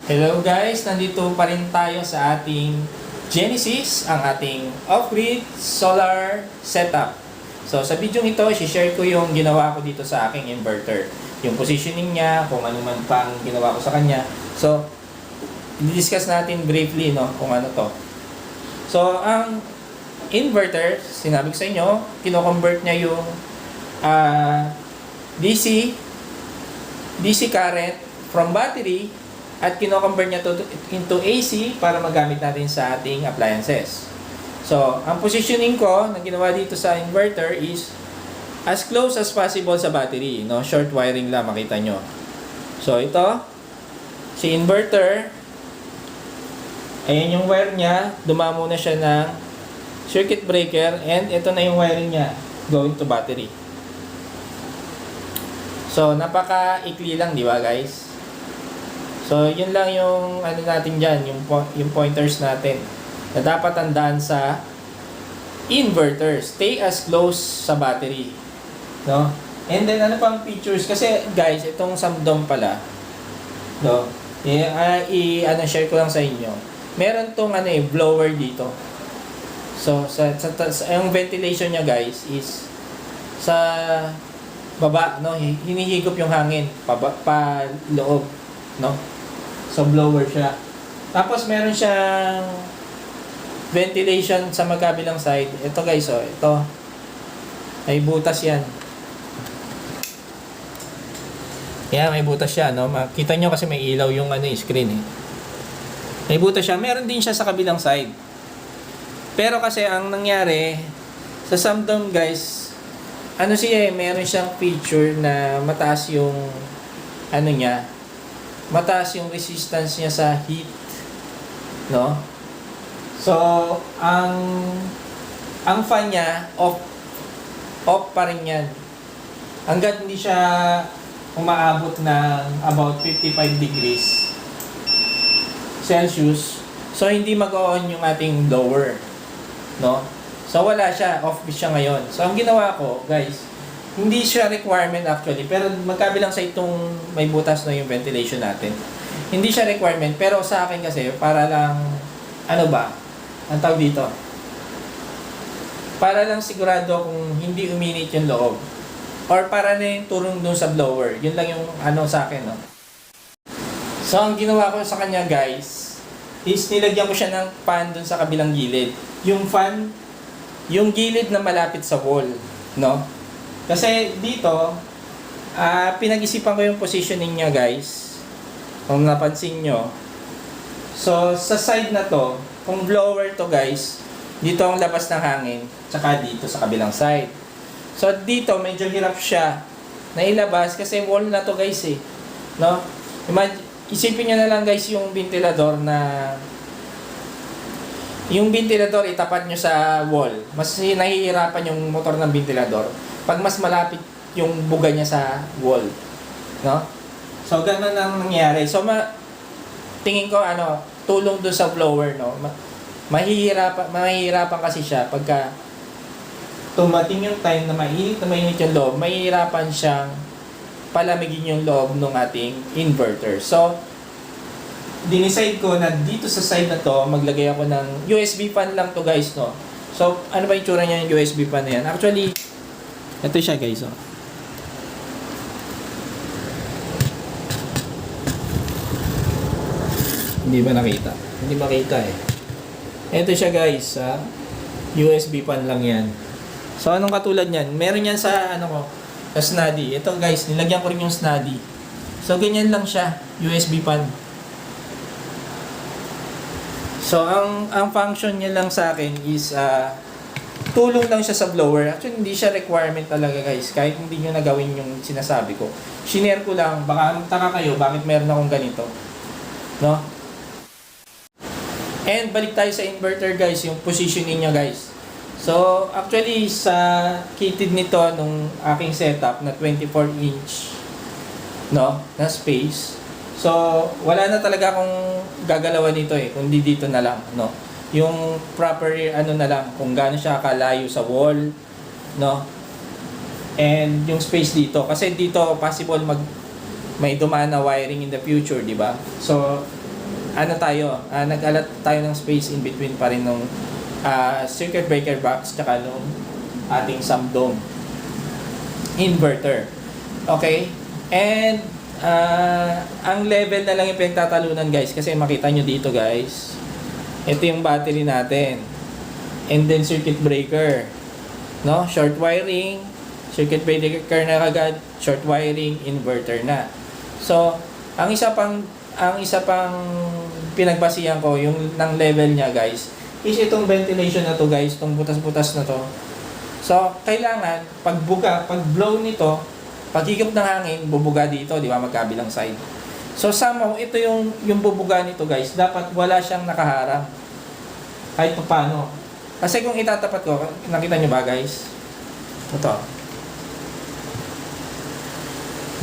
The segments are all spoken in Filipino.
Hello guys, nandito pa rin tayo sa ating Genesis, ang ating off-grid solar setup. So sa video ito, i-share ko yung ginawa ko dito sa aking inverter. Yung positioning niya, kung ano man pang ginawa ko sa kanya. So, i-discuss natin briefly kung ano to. So, ang inverter, sinabi ko sa inyo, kino-convert niya yung DC current from battery at kino-convert niya into AC para magamit natin sa ating appliances. So, ang positioning ko na ginawa dito sa inverter is as close as possible sa battery, short wiring lang, makita nyo. So, ito, si inverter, ayan yung wire niya, dumamo na siya ng circuit breaker, and ito na yung wiring niya going to battery. So, napaka-ikli lang, di ba guys? So, yun lang yung natin dyan, yung pointers natin na dapat tandaan sa inverter. Stay as close sa battery. No? And then, ano pang features? Kasi, guys, itong Samdom pala, share ko lang sa inyo. Meron tong blower dito. So, yung ventilation niya, guys, is sa baba, hinihigop yung hangin pa loob, So, blower siya. Tapos, meron siyang ventilation sa magkabilang side. Ito guys, ito. May butas yan. May butas siya, Makita nyo kasi may ilaw yung screen, May butas siya. Meron din siya sa kabilang side. Pero kasi, ang nangyari, sa Samdom guys, meron siyang feature na mataas yung, mataas yung resistance niya sa heat, So, ang fan niya off pa rin yan. Hangga't hindi siya umaabot ng about 55 degrees Celsius. So, hindi mag-on yung ating blower, So, wala siya, off siya ngayon. So, ang ginawa ko, guys, hindi siya requirement actually, pero magkabilang sa itong may butas na yung ventilation natin. Hindi siya requirement, pero sa akin kasi, para lang, ang tawag dito? Para lang sigurado kung hindi uminit yung loob. Or para na yung turong dun sa blower. Yun lang yung sa akin, So, ang ginawa ko sa kanya, guys, is nilagyan ko siya ng fan dun sa kabilang gilid. Yung fan, yung gilid na malapit sa wall, Kasi dito, pinag-isipan ko yung positioning niya guys. Kung napansin nyo. So, sa side na to, kung blower to guys, dito ang labas ng hangin, tsaka dito sa kabilang side. So, dito medyo hirap siya na ilabas kasi wall na to guys Isipin nyo na lang guys yung ventilador itapat nyo sa wall. Mas nahihirapan yung motor ng ventilador pag mas malapit yung buga niya sa wall, So, ganun ang nangyari. So, tingin ko, tulong doon sa blower, mahihirapan kasi siya pagka tumating yung time na mainit yung loob, mahihirapan siyang palamigin yung loob ng ating inverter. So, dinicide ko na dito sa side na to, maglagay ako ng USB fan lang to guys, So, ano ba yung tsura niya yung USB fan na yan? Actually, ito siya guys, Hindi ba nakita? Hindi makita Ito siya guys, USB fan lang yan. So, anong katulad niyan? Meron yan sa, sa snuddy. Ito guys, nilagyan ko rin yung snuddy. So, ganyan lang siya, USB fan. So, ang function niya lang sa akin is, tulong lang siya sa blower. Actually, hindi siya requirement talaga guys. Kahit hindi nyo nagawin yung sinasabi ko. Shinare ko lang. Baka magtaka kayo bakit meron akong ganito. And balik tayo sa inverter guys. Yung positioning niya guys. So, actually, sa kitted nito nung aking setup na 24-inch na space. So, wala na talaga akong gagalawan nito kundi dito na lang, Yung proper na lang kung gaano siya kalayo sa wall, And yung space dito kasi dito possible may dumaan na wiring in the future, di ba? So, nag-alat tayo ng space in between pa rin nung circuit breaker box tsaka nung ating sump dome inverter. Okay? And ang level na lang yung pinagtatalunan guys, kasi makita nyo dito guys, ito yung battery natin, and then circuit breaker, no? Short wiring, circuit breaker na kagad, short wiring, inverter na. So ang isa pang pinagbasihan ko yung ng level niya guys is itong ventilation na to guys, itong butas-butas na to. So kailangan pag blow nito, pag higop ng hangin, bubuga dito, di ba, magkabilang side. So somehow, ito yung bubuga nito guys, dapat wala siyang nakaharang. Kahit pa paano. Kasi kung itatapat ko, nakita nyo ba guys? Ito.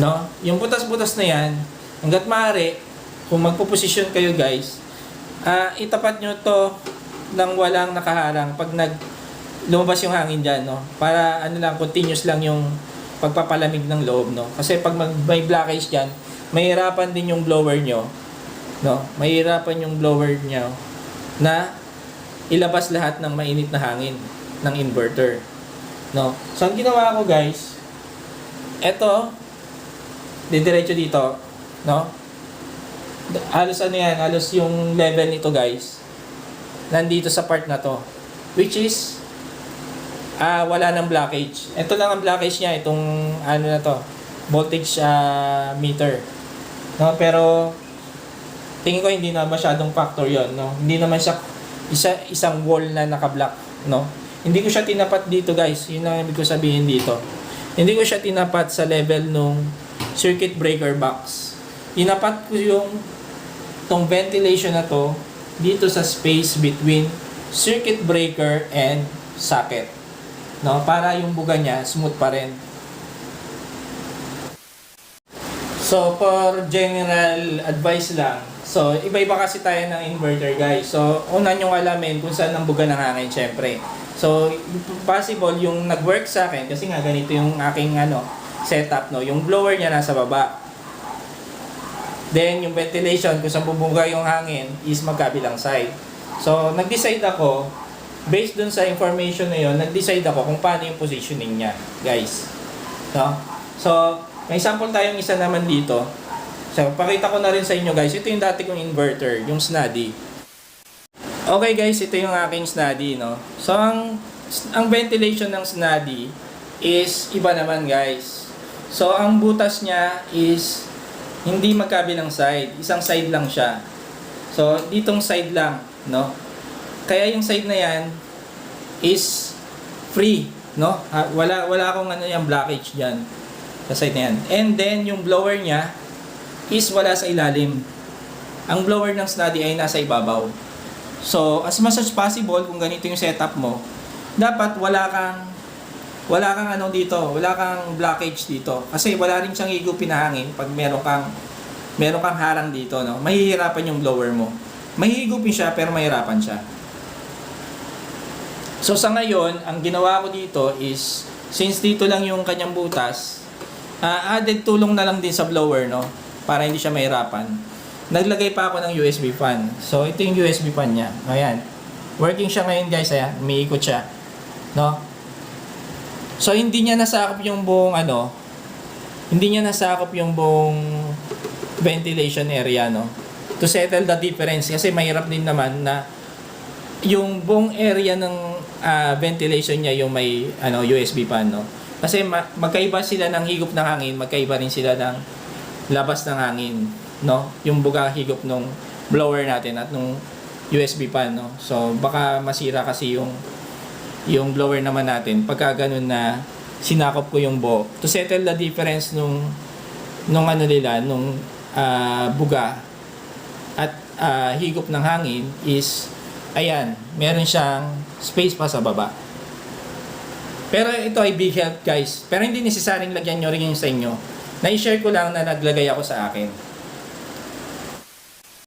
No? Yung butas-butas na yan, hanggat maaari, kung magpo-position kayo guys, itapat nyo to nang walang nakaharang pag lumabas yung hangin dyan, no? Para continuous lang yung pagpapalamig ng loob, no? Kasi pag may blockage dyan, mahirapan din yung blower nyo, no? Mahirapan yung blower nyo na ilabas lahat ng mainit na hangin ng inverter, no? So ang ginawa ko guys, eto, didiretso dito, no? Halos halos yung level nito guys, nandito sa part na to, which is wala nang blockage. Ito lang ang blockage niya, itong na to, voltage meter. No, pero tingin ko hindi na masyadong factor 'yon, no. Hindi naman siya isang wall na naka-block, no. Hindi ko siya tinapat dito, guys. 'Yun ang ibig ko sabihin dito. Hindi ko siya tinapat sa level nung circuit breaker box. Tinapat ko yung tong ventilation na to dito sa space between circuit breaker and socket. No, para yung buga niya smooth pa rin. So for general advice lang, so iba-iba kasi tayo ng inverter guys. So una nyo alamin kung saan ang buga ng hangin syempre. So possible yung nag-work sa akin kasi nga ganito yung aking setup, no. Yung blower niya nasa baba. Then yung ventilation kung saan bubuga yung hangin is magkabilang side. So nag-decide ako based dun sa information na yun, nag-decide ako kung paano yung positioning niya, guys. No? So, may sample tayong isa naman dito. So, pakita ko na rin sa inyo, guys. Ito yung dati kong inverter, yung Snuddy. Okay, guys, ito yung aking Snuddy, no? So, ang ventilation ng Snuddy is iba naman, guys. So, ang butas niya is hindi magkabilang side. Isang side lang siya. So, ditong side lang, no? Kaya yung side na yan is free, no? Wala akong yung blockage diyan sa side na yan. And then yung blower niya is wala sa ilalim. Ang blower ng Snuddy ay nasa ibabaw. So, as much as possible kung ganito yung setup mo, dapat wala kang dito, wala kang blockage dito. Kasi wala rin siyang higupin na hangin pag meron kang harang dito, no? Mahihirapan yung blower mo. Mahihigupin siya pero mahirapan siya. So sa ngayon, ang ginawa ko dito is, since dito lang yung kanyang butas, added tulong na lang din sa blower, no? Para hindi siya mahirapan. Naglagay pa ako ng USB fan. So ito yung USB fan niya. Ayan. Working siya ngayon guys, ayan. Umiikot siya. No? So hindi niya nasakop yung buong ventilation area, no? To settle the difference. Kasi mahirap din naman na yung buong area ng ventilation niya yung may USB fan, no? Kasi magkaiba sila ng higop ng hangin, magkaiba rin sila ng labas ng hangin, no? Yung buga higop nung blower natin at nung USB fan, no? So baka masira kasi yung blower naman natin pagka ganun na sinakop ko yung buo. To settle the difference nung buga at higop ng hangin is ayan, meron siyang space pa sa baba. Pero ito ay big help guys. Pero hindi necessaryong lagyan nyo rin yung sa inyo. Na-share ko lang na naglagay ako sa akin.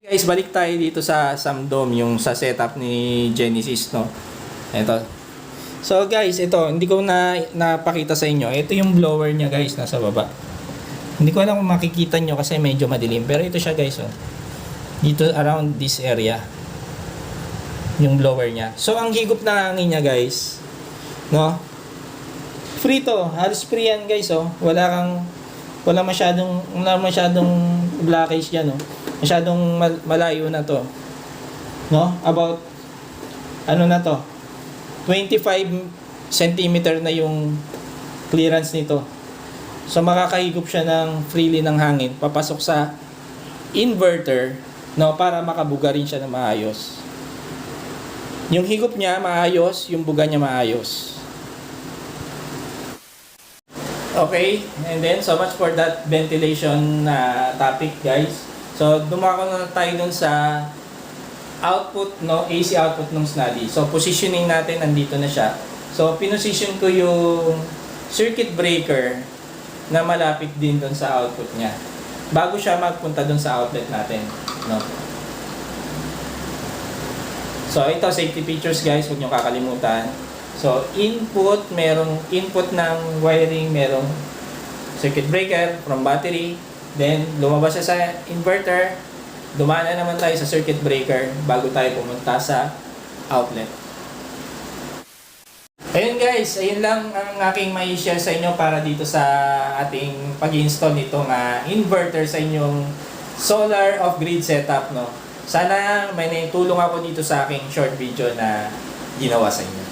Guys, balik tayo dito sa Samdom, yung sa setup ni Genesis, no? Ito. So guys, ito, hindi ko napakita sa inyo. Ito yung blower niya guys, nasa baba. Hindi ko alam kung makikita nyo kasi medyo madilim. Pero ito siya guys, oh. Dito around this area. Yung blower niya. So, ang higop ng hangin niya, guys, no? Free to. Halos free yan, guys, oh. Wala masyadong blockage diyan, no? Masyadong malayo na to. No? About ano na to? 25 centimeter na yung clearance nito. So makakahigop siya ng freely ng hangin papasok sa inverter, no, para makabuga rin siya ng maayos. Yung higop niya maayos, yung buga niya maayos. Okay, and then so much for that ventilation topic, guys. So dumako na tayo dun sa output, no, AC output ng Snuddy. So positioning natin, nandito na siya. So pinosisyon ko yung circuit breaker na malapit din dun sa output niya bago siya magpunta dun sa outlet natin, no. So ito, safety features, guys, huwag niyo kakalimutan. So input, merong input ng wiring, merong circuit breaker from battery, then lumabas siya sa inverter, dumaan na naman tayo sa circuit breaker bago tayo pumunta sa outlet. Ayun, guys, ayun lang ang aking may share sa inyo para dito sa ating pag-install nitong inverter sa inyong solar off-grid setup, no. Sana may naitulong ako dito sa aking short video na ginawa sa inyo.